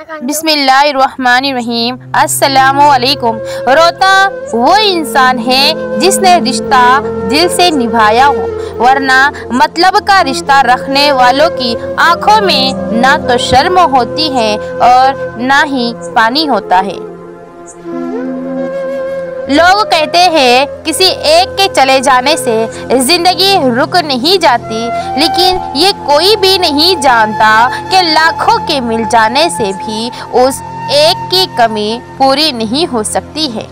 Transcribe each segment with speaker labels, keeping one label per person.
Speaker 1: بسم اللہ الرحمن الرحیم۔ السلام علیکم۔ روتا وہ انسان ہے جس نے رشتہ دل سے نبھایا ہو، ورنہ مطلب کا رشتہ رکھنے والوں کی آنکھوں میں نہ تو شرم ہوتی ہے اور نہ ہی پانی ہوتا ہے۔ لوگ کہتے ہیں کسی ایک کے چلے جانے سے زندگی رک نہیں جاتی، لیکن یہ کوئی بھی نہیں جانتا کہ لاکھوں کے مل جانے سے بھی اس ایک کی کمی پوری نہیں ہو سکتی ہے۔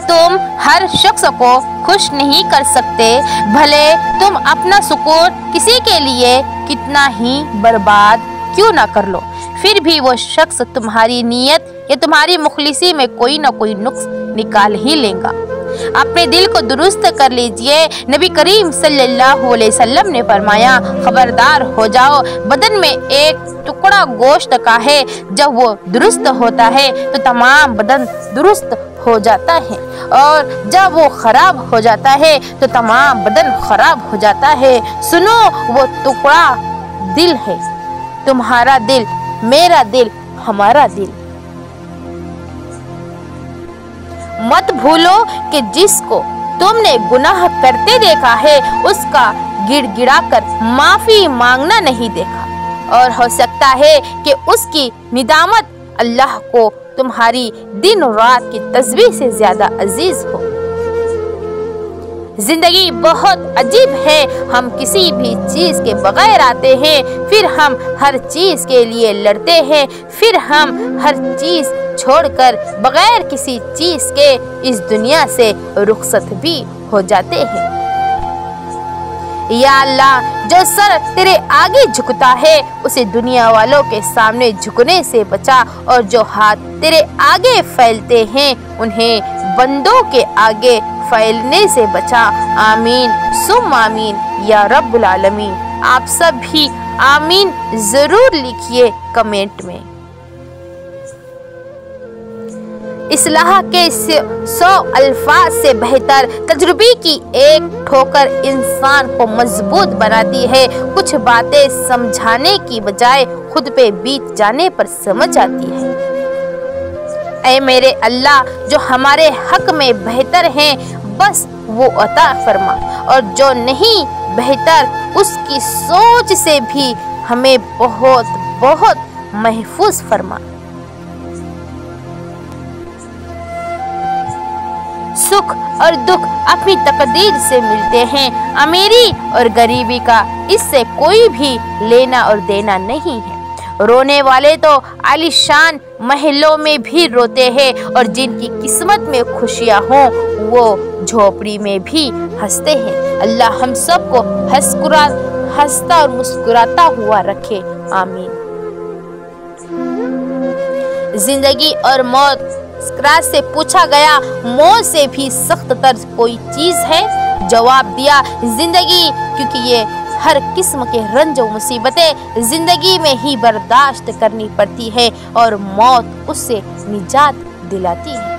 Speaker 1: تم ہر شخص کو خوش نہیں کر سکتے، بھلے تم اپنا سکون کسی کے لیے کتنا ہی برباد کیوں نہ کر لو، پھر بھی وہ شخص تمہاری نیت یا تمہاری مخلصی میں کوئی نہ کوئی نقص نکال ہی لے گا۔ اپنے دل کو درست کر لیجئے۔ نبی کریم صلی اللہ علیہ وسلم نے فرمایا، خبردار ہو جاؤ، بدن میں ایک ٹکڑا گوشت کا ہے، جب وہ درست ہوتا ہے تو تمام بدن درست ہو جاتا ہے، اور جب وہ خراب ہو جاتا ہے تو تمام بدن خراب ہو جاتا ہے۔ سنو، وہ ٹکڑا دل ہے، تمہارا دل، میرا دل، ہمارا دل۔ مت بھولو کہ جس کو تم نے گناہ کرتے دیکھا ہے، اس کا گڑ گڑا کر معافی مانگنا نہیں دیکھا، اور ہو سکتا ہے کہ اس کی ندامت اللہ کو تمہاری دن رات کی تسبیح سے زیادہ عزیز ہو۔ زندگی بہت عجیب ہے، ہم کسی بھی چیز کے بغیر آتے ہیں، پھر ہم ہر چیز کے لیے لڑتے ہیں، پھر ہم ہر چیز چھوڑ کر بغیر کسی چیز کے اس دنیا سے رخصت بھی ہو جاتے ہیں۔ یا اللہ، جو سر تیرے آگے جھکتا ہے اسے دنیا والوں کے سامنے جھکنے سے بچا، اور جو ہاتھ تیرے آگے پھیلتے ہیں انہیں بندوں کے آگے پھیلنے سے بچا۔ آمین ثم آمین یا رب العالمین۔ آپ سب بھی آمین ضرور لکھیے کمنٹ میں۔ اصلاح کے 100 الفاظ سے بہتر تجربے کی ایک ٹھوکر انسان کو مضبوط بناتی ہے۔ کچھ باتیں سمجھانے کی بجائے خود پہ بیت جانے پر سمجھ آتی ہے۔ اے میرے اللہ، جو ہمارے حق میں بہتر ہیں بس وہ عطا فرما، اور جو نہیں بہتر اس کی سوچ سے بھی ہمیں بہت بہت محفوظ فرما۔ سکھ اور دکھ اپنی تقدیر سے ملتے ہیں، امیری اور غریبی کا اس سے کوئی بھی لینا اور دینا نہیں ہے۔ رونے والے تو عالیشان محلوں میں بھی روتے ہیں، اور جن کی قسمت میں خوشیاں ہوں وہ جھوپڑی میں بھی ہنستے ہیں۔ اللہ ہم سب کو ہنستا اور مسکراتا ہوا رکھے، آمین۔ زندگی اور موت سکرات سے پوچھا گیا، موت سے بھی سخت تر کوئی چیز ہے؟ جواب دیا، زندگی، کیونکہ یہ ہر قسم کے رنج و مصیبتیں زندگی میں ہی برداشت کرنی پڑتی ہے، اور موت اس سے نجات دلاتی ہے۔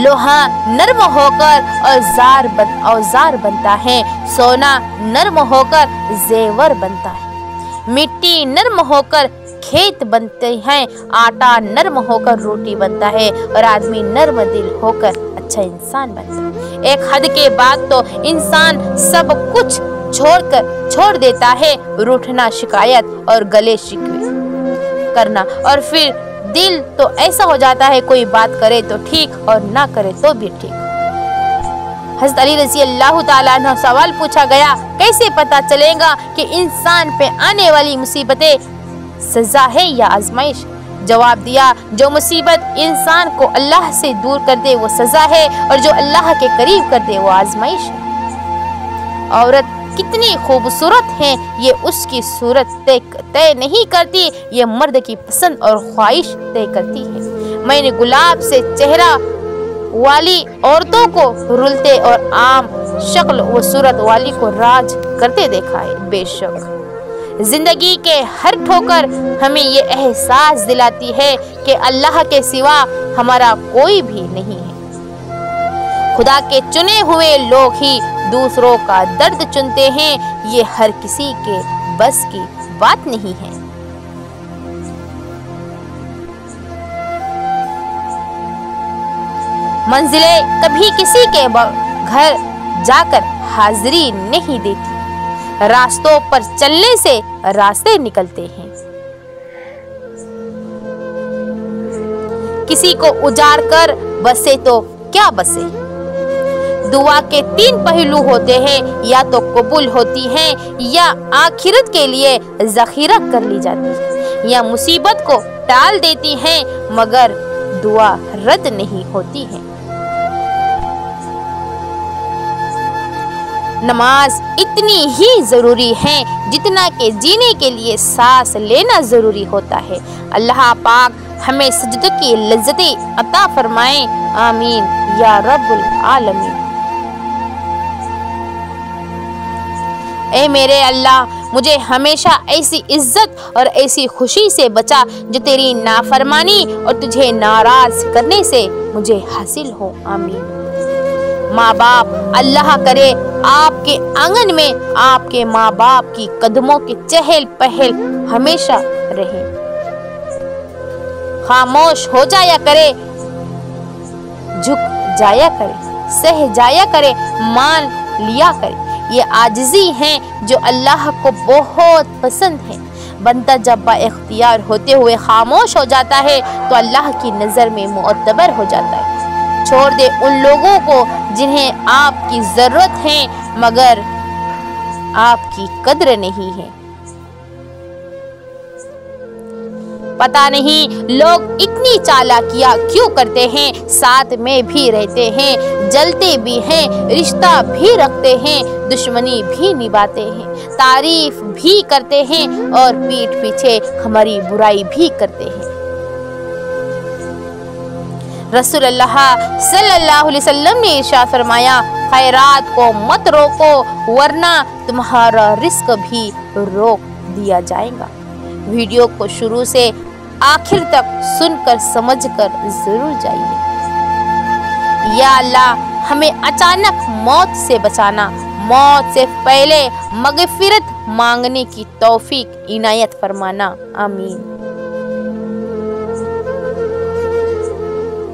Speaker 1: لوہا نرم ہو کر اوزار بنتا ہے، سونا نرم ہو کر زیور بنتا ہے، مٹی نرم ہو کر کھیت بنتے ہیں، آٹا نرم ہو کر روٹی بنتا ہے، اور آدمی نرم دل ہو کر اچھا انسان بنتا ہے۔ ایک حد کے بعد تو انسان سب کچھ چھوڑ دیتا ہے، روٹھنا، شکایت اور گلے شکوے کرنا، اور پھر دل تو ایسا ہو جاتا ہے کوئی بات کرے تو ٹھیک اور نہ کرے تو بھی ٹھیک۔ حضرت علی رضی اللہ تعالیٰ عنہ سوال پوچھا گیا، کیسے پتا چلے گا کہ انسان پہ آنے والی مصیبتیں سزا ہے یا آزمائش؟ جواب دیا، جو مصیبت انسان کو اللہ سے دور کر دے وہ سزا ہے، اور جو اللہ کے قریب کر دے وہ آزمائش ہے۔ عورت کتنی خوبصورت ہے یہ اس کی صورت طے نہیں کرتی، یہ مرد کی پسند اور خواہش طے کرتی ہے۔ میں نے گلاب سے چہرہ والی عورتوں کو رلتے اور عام شکل و صورت والی کو راج کرتے دیکھا ہے۔ بے شک زندگی کے ہر ٹھوکر ہمیں یہ احساس دلاتی ہے کہ اللہ کے سوا ہمارا کوئی بھی نہیں ہے۔ خدا کے چنے ہوئے لوگ ہی دوسروں کا درد چنتے ہیں، یہ ہر کسی کے بس کی بات نہیں ہے۔ منزلیں کبھی کسی کے گھر جا کر حاضری نہیں دیتی، راستوں پر چلنے سے راستے نکلتے ہیں۔ کسی کو اجاڑ کر بسے تو کیا بسے۔ دعا کے 3 پہلو ہوتے ہیں، یا تو قبول ہوتی ہیں، یا آخرت کے لیے ذخیرہ کر لی جاتی ہے، یا مصیبت کو ٹال دیتی ہیں مگر دعا رد نہیں ہوتی ہے۔ نماز اتنی ہی ضروری ہے جتنا کہ جینے کے لیے سانس لینا ضروری ہوتا ہے۔ اللہ پاک ہمیں سجدہ کی لذتیں عطا فرمائیں، آمین یا رب العالمین۔ اے میرے اللہ، مجھے ہمیشہ ایسی عزت اور ایسی خوشی سے بچا جو تیری نافرمانی اور تجھے ناراض کرنے سے مجھے حاصل ہو، آمین۔ ماں باپ، اللہ کرے آپ کے آنگن میں آپ کے ماں باپ کی قدموں کے چہل پہل ہمیشہ رہے، خاموش ہو جایا کرے، جھک جایا کرے، سہ جایا کرے، مان لیا کرے۔ یہ عاجزی ہیں جو اللہ کو بہت پسند ہے۔ بندہ جب با اختیار ہوتے ہوئے خاموش ہو جاتا ہے تو اللہ کی نظر میں معتبر ہو جاتا ہے۔ چھوڑ دے ان لوگوں کو جنہیں آپ کی ضرورت ہے مگر آپ کی قدر نہیں ہے۔ پتہ نہیں لوگ اتنی چالاکیاں کیوں کرتے ہیں، ساتھ میں بھی رہتے ہیں، جلتے بھی ہیں، رشتہ بھی رکھتے ہیں، دشمنی بھی نبھاتے ہیں، تعریف بھی کرتے ہیں اور پیٹھ پیچھے ہماری برائی بھی کرتے ہیں۔ رسول اللہ صلی اللہ علیہ وسلم نے ارشاد فرمایا، خیرات کو مت روکو ورنہ تمہارا رزق بھی روک دیا جائے گا۔ ویڈیو کو شروع سے آخر تک سن کر سمجھ کر ضرور جائیے۔ یا اللہ، ہمیں اچانک موت سے بچانا، موت سے پہلے مغفرت مانگنے کی توفیق عنایت فرمانا، آمین۔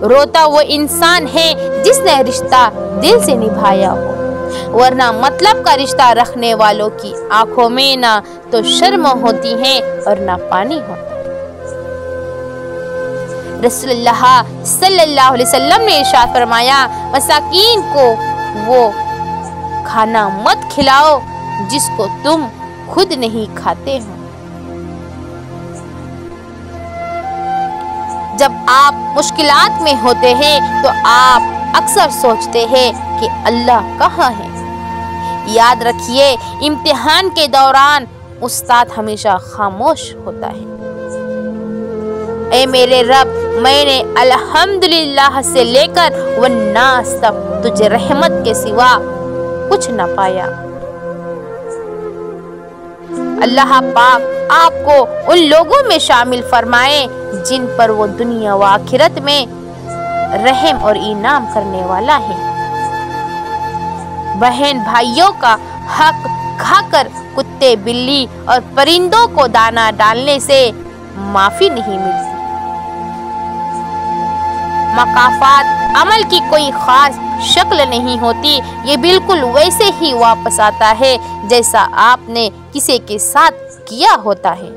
Speaker 1: روتا وہ انسان ہے جس نے رشتہ دل سے نبھایا ہو، ورنہ مطلب کا رشتہ رکھنے والوں کی آنکھوں میں نہ تو شرم ہوتی ہے اور نہ پانی ہوتا۔ رسول اللہ صلی اللہ علیہ وسلم نے ارشاد فرمایا، مساکین کو وہ کھانا مت کھلاؤ جس کو تم خود نہیں کھاتے ہو۔ جب آپ مشکلات میں ہوتے ہیں تو آپ اکثر سوچتے ہیں کہ اللہ کہاں ہے۔ یاد رکھیے، امتحان کے دوران استاد ہمیشہ خاموش ہوتا ہے۔ اے میرے رب، میں نے الحمدللہ سے لے کر والناس تک تجھے رحمت کے سوا کچھ نہ پایا۔ اللہ پاک آپ کو ان لوگوں میں شامل فرمائے جن پر وہ دنیا و آخرت میں رحم اور انعام کرنے والا ہے۔ بہن بھائیوں کا حق کھا کر کتے، بلی اور پرندوں کو دانہ ڈالنے سے معافی نہیں ملتی۔ مکافات عمل کی کوئی خاص شکل نہیں ہوتی، یہ بالکل ویسے ہی واپس آتا ہے جیسا آپ نے کسی کے ساتھ کیا ہوتا ہے۔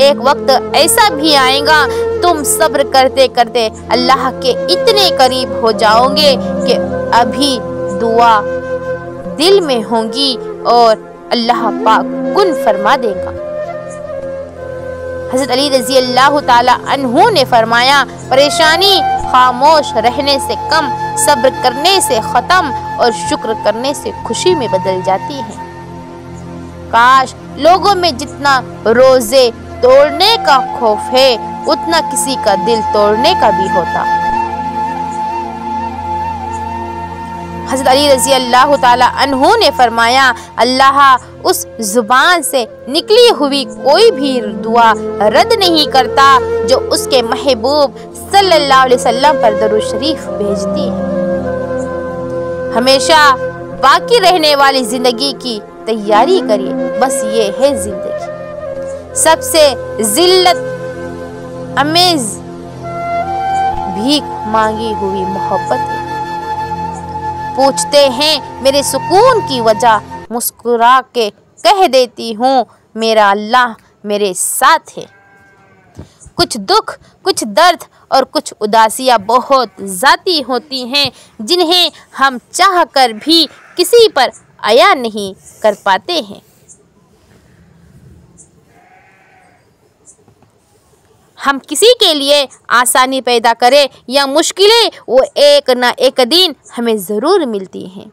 Speaker 1: ایک وقت ایسا بھی آئے گا تم صبر کرتے کرتے اللہ کے اتنے قریب ہو جاؤ گے کہ ابھی دعا دل میں ہوں گی اور اللہ پاک کن فرما دے گا۔ حضرت علی رضی اللہ تعالی عنہ نے فرمایا، پریشانی خاموش رہنے سے کم، صبر کرنے سے ختم اور شکر کرنے سے خوشی میں بدل جاتی ہے۔ کاش لوگوں میں جتنا روزے توڑنے کا خوف ہے اتنا کسی کا دل توڑنے کا بھی ہوتا۔ حضرت علی رضی اللہ تعالی عنہ نے فرمایا، اللہ اس زبان سے نکلی ہوئی کوئی بھی دعا رد نہیں کرتا جو اس کے محبوب صلی اللہ علیہ وسلم پر درود شریف بھیجتی ہے۔ ہمیشہ باقی رہنے والی زندگی کی تیاری کریے، بس یہ ہے زندگی۔ سب سے ذلت امیز بھیک مانگی ہوئی محبت ہے۔ پوچھتے ہیں میرے سکون کی وجہ، مسکرا کے کہہ دیتی ہوں میرا اللہ میرے ساتھ ہے۔ کچھ دکھ، کچھ درد اور کچھ اداسیاں بہت ذاتی ہوتی ہیں جنہیں ہم چاہ کر بھی کسی پر عیاں نہیں کر پاتے ہیں۔ ہم کسی کے لیے آسانی پیدا کریں یا مشکلیں، وہ ایک نہ ایک دن ہمیں ضرور ملتی ہیں۔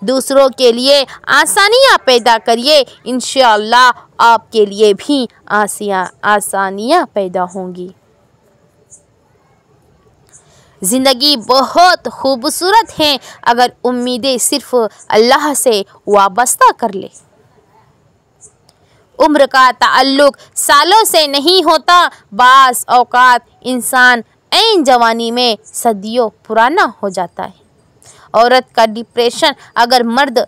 Speaker 1: دوسروں کے لیے آسانیاں پیدا کریے، انشاءاللہ آپ کے لیے بھی آسانیاں پیدا ہوں گی۔ زندگی بہت خوبصورت ہے اگر امیدیں صرف اللہ سے وابستہ کر لے۔ عمر کا تعلق سالوں سے نہیں ہوتا، بعض اوقات انسان عین جوانی میں صدیوں پرانا ہو جاتا ہے۔ عورت کا ڈپریشن اگر مرد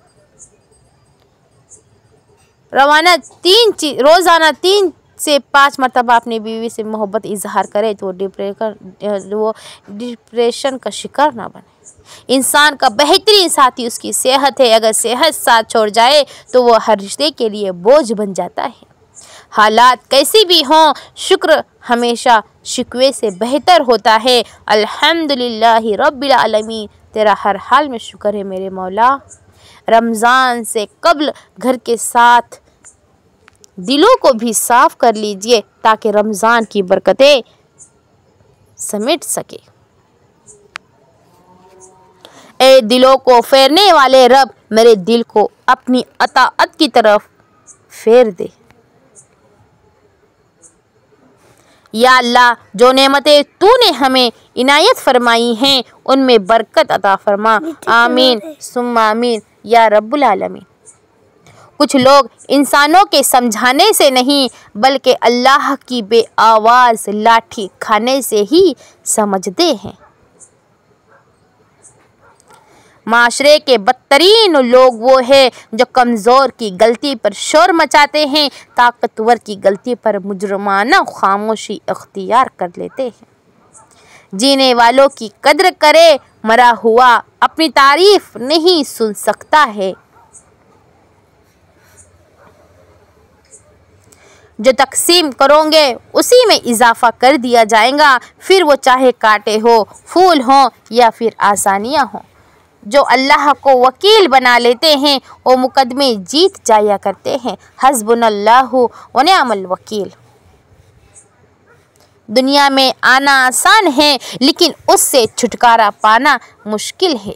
Speaker 1: روزانہ 3 سے 5 مرتبہ اپنی بیوی سے محبت اظہار کرے تو وہ ڈپریشن کا شکار نہ بنے۔ انسان کا بہترین ساتھی اس کی صحت ہے، اگر صحت ساتھ چھوڑ جائے تو وہ ہر رشتے کے لیے بوجھ بن جاتا ہے۔ حالات کیسی بھی ہوں، شکر ہمیشہ شکوے سے بہتر ہوتا ہے۔ الحمدللہ رب العالمین، تیرا ہر حال میں شکر ہے میرے مولا۔ رمضان سے قبل گھر کے ساتھ دلوں کو بھی صاف کر لیجئے تاکہ رمضان کی برکتیں سمیٹ سکے۔ اے دلوں کو پھیرنے والے رب، میرے دل کو اپنی اطاعت کی طرف پھیر دے۔ یا اللہ، جو نعمتیں تو نے ہمیں عنایت فرمائی ہیں ان میں برکت عطا فرما، آمین ثم آمین یا رب العالمین۔ کچھ لوگ انسانوں کے سمجھانے سے نہیں بلکہ اللہ کی بے آواز لاٹھی کھانے سے ہی سمجھتے ہیں۔ معاشرے کے بدترین لوگ وہ ہیں جو کمزور کی غلطی پر شور مچاتے ہیں، طاقتور کی غلطی پر مجرمانہ خاموشی اختیار کر لیتے ہیں۔ جینے والوں کی قدر کرے، مرا ہوا اپنی تعریف نہیں سن سکتا ہے۔ جو تقسیم کرو گے اسی میں اضافہ کر دیا جائے گا، پھر وہ چاہے کانٹے ہو، پھول ہوں یا پھر آسانیاں ہوں۔ جو اللہ کو وکیل بنا لیتے ہیں وہ مقدمے جیت جایا کرتے ہیں۔ حسبنا اللہ و نعم الوکیل۔ دنیا میں آنا آسان ہے لیکن اس سے چھٹکارا پانا مشکل ہے۔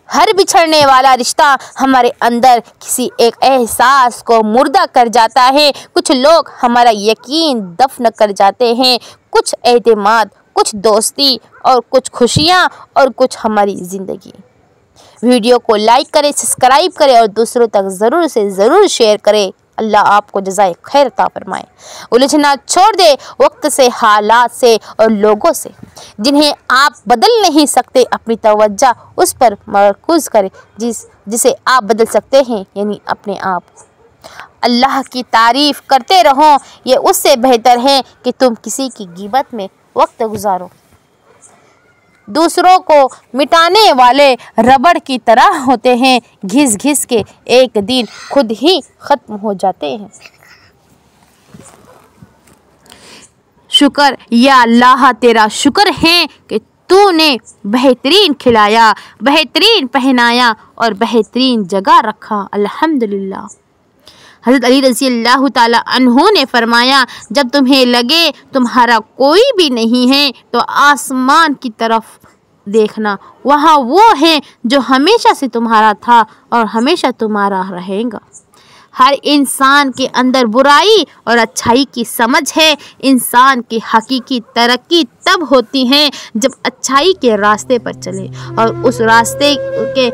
Speaker 1: ہر بچھڑنے والا رشتہ ہمارے اندر کسی ایک احساس کو مردہ کر جاتا ہے۔ کچھ لوگ ہمارا یقین دفن کر جاتے ہیں، کچھ اعتماد، کچھ دوستی اور کچھ خوشیاں اور کچھ ہماری زندگی۔ ویڈیو کو لائک کریں، سبسکرائب کریں اور دوسروں تک ضرور سے ضرور شیئر کریں۔ اللہ آپ کو جزائے خیر عطا فرمائے۔ الجھنا چھوڑ دے وقت سے، حالات سے اور لوگوں سے جنہیں آپ بدل نہیں سکتے۔ اپنی توجہ اس پر مرکوز کریں جسے آپ بدل سکتے ہیں، یعنی اپنے آپ کو۔ اللہ کی تعریف کرتے رہو، یہ اس سے بہتر ہے کہ تم کسی کی غیبت میں وقت گزارو۔ دوسروں کو مٹانے والے ربڑ کی طرح ہوتے ہیں، گھس گھس کے ایک دن خود ہی ختم ہو جاتے ہیں۔ شکر یا اللہ، تیرا شکر ہے کہ تو نے بہترین کھلایا، بہترین پہنایا اور بہترین جگہ رکھا۔ الحمدللہ۔ حضرت علی رضی اللہ تعالی عنہ نے فرمایا، جب تمہیں لگے تمہارا کوئی بھی نہیں ہے تو آسمان کی طرف دیکھنا، وہاں وہ ہے جو ہمیشہ سے تمہارا تھا اور ہمیشہ تمہارا رہے گا۔ ہر انسان کے اندر برائی اور اچھائی کی سمجھ ہے۔ انسان کی حقیقی ترقی تب ہوتی ہے جب اچھائی کے راستے پر چلے اور اس راستے کے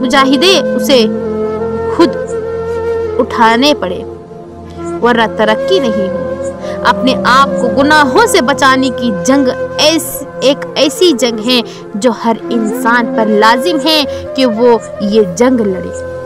Speaker 1: مجاہدے اسے خود اٹھانے پڑے، ورنہ ترقی نہیں ہو۔ اپنے آپ کو گناہوں سے بچانے کی جنگ ایک ایسی جنگ ہے جو ہر انسان پر لازم ہے کہ وہ یہ جنگ لڑے۔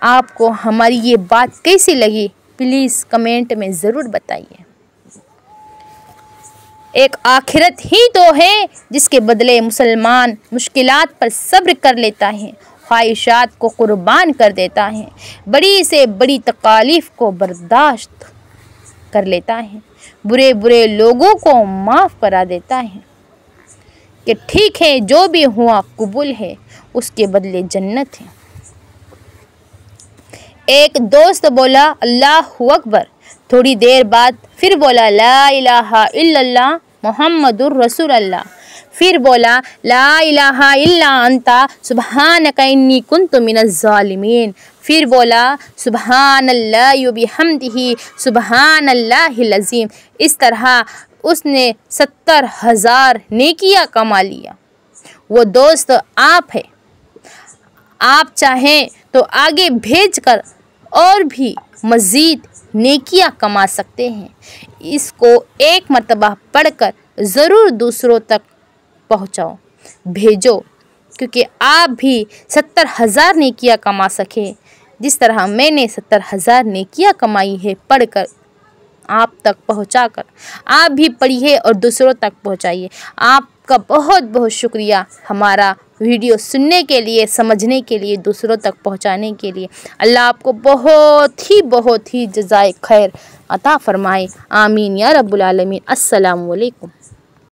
Speaker 1: آپ کو ہماری یہ بات کیسی لگی پلیز کمنٹ میں ضرور بتائیے۔ ایک آخرت ہی تو ہے جس کے بدلے مسلمان مشکلات پر صبر کر لیتا ہے، خواہشات کو قربان کر دیتا ہے، بڑی سے بڑی تکالیف کو برداشت کر لیتا ہے، برے لوگوں کو معاف کرا دیتا ہے کہ ٹھیک ہے جو بھی ہوا قبول ہے، اس کے بدلے جنت ہے۔ ایک دوست بولا اللہ اکبر، تھوڑی دیر بعد پھر بولا لا الہ الا اللہ محمد الرسول اللہ، پھر بولا لا الہ الا انت سبحانک انی کنت من الظالمین، پھر بولا سبحان اللہ و بحمدہ سبحان اللہ العظیم۔ اس طرح اس نے 70,000 نیکیاں کما لیا۔ وہ دوست آپ ہے، آپ چاہیں تو آگے بھیج کر اور بھی مزید نیکیاں کما سکتے ہیں۔ اس کو ایک مرتبہ پڑھ کر ضرور دوسروں تک پہنچاؤ، بھیجو، کیونکہ آپ بھی 70,000 نیکیاں کما سکیں جس طرح میں نے 70,000 نیکیاں کمائی ہے پڑھ کر آپ تک پہنچا کر۔ آپ بھی پڑھیے اور دوسروں تک پہنچائیے۔ آپ کا بہت بہت شکریہ ہمارا ویڈیو سننے کے لیے، سمجھنے کے لیے، دوسروں تک پہنچانے کے لیے۔ اللہ آپ کو بہت ہی جزائے خیر عطا فرمائے، آمین یا رب العالمین۔ السلام علیکم۔